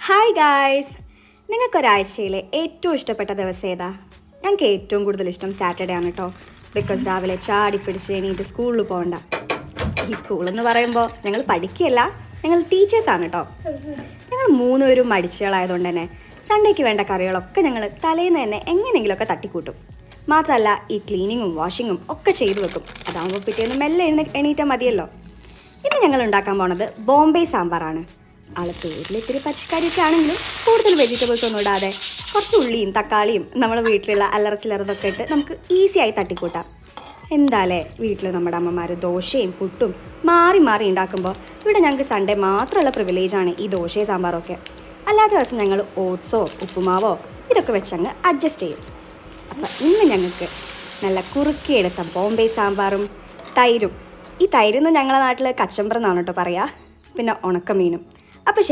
Hi guys, നിങ്ങൾക്കൊരാഴ്ചയിലെ ഏറ്റവും ഇഷ്ടപ്പെട്ട ദിവസം ഏതാ? ഞങ്ങൾക്ക് ഏറ്റവും കൂടുതൽ ഇഷ്ടം സാറ്റർഡേ ആണ് കേട്ടോ. ബിക്കോസ് രാവിലെ ചാടി പിടിച്ച് എണീറ്റ് സ്കൂളിൽ പോകണ്ട. ഈ സ്കൂളെന്ന് പറയുമ്പോൾ ഞങ്ങൾ പഠിക്കുകയല്ല, ഞങ്ങൾ ടീച്ചേഴ്സാണ് കേട്ടോ. ഞങ്ങൾ മൂന്നുപേരും മടിച്ചുകളായതുകൊണ്ട് തന്നെ സൺഡേക്ക് വേണ്ട കറികളൊക്കെ ഞങ്ങൾ തലേന്ന് തന്നെ എങ്ങനെയെങ്കിലുമൊക്കെ തട്ടിക്കൂട്ടും. മാത്രമല്ല ഈ ക്ലീനിങ്ങും വാഷിങ്ങും ഒക്കെ ചെയ്തു വെക്കും. അതാകുമ്പോൾ പിറ്റേന്ന് മെല്ലെ എണീറ്റാൽ മതിയല്ലോ. ഇന്ന് ഞങ്ങൾ ഉണ്ടാക്കാൻ പോണത് ബോംബെ സാമ്പാറാണ്. ആള് പേരിൽ ഇത്തിരി പച്ചക്കറിയൊക്കെ ആണെങ്കിലും കൂടുതൽ വെജിറ്റബിൾസ് ഒന്നും ഇടാതെ കുറച്ച് ഉള്ളിയും തക്കാളിയും നമ്മുടെ വീട്ടിലുള്ള അല്ലറ ചില്ലറതൊക്കെ ഇട്ട് നമുക്ക് ഈസിയായി തട്ടിക്കൂട്ടാം. എന്തായാലേ വീട്ടിൽ നമ്മുടെ അമ്മമാർ ദോശയും പുട്ടും മാറി മാറി ഉണ്ടാക്കുമ്പോൾ ഇവിടെ ഞങ്ങൾക്ക് സൺഡേ മാത്രമുള്ള പ്രിവിലേജാണ് ഈ ദോശയും സാമ്പാറൊക്കെ. അല്ലാത്ത ദിവസം ഞങ്ങൾ ഓട്സോ ഉപ്പുമാവോ ഇതൊക്കെ വെച്ചങ്ങ് അഡ്ജസ്റ്റ് ചെയ്യും. അപ്പോൾ ഇന്ന് ഞങ്ങൾക്ക് നല്ല കുറുക്കിയെടുത്ത ബോംബെ സാമ്പാറും തൈരും. ഈ തൈരെന്ന് ഞങ്ങളുടെ നാട്ടിൽ കച്ചമ്പറെന്നാണ് കേട്ടോ പറയുക. പിന്നെ ഉണക്കമീനും. അപ്പോൾ ശരി.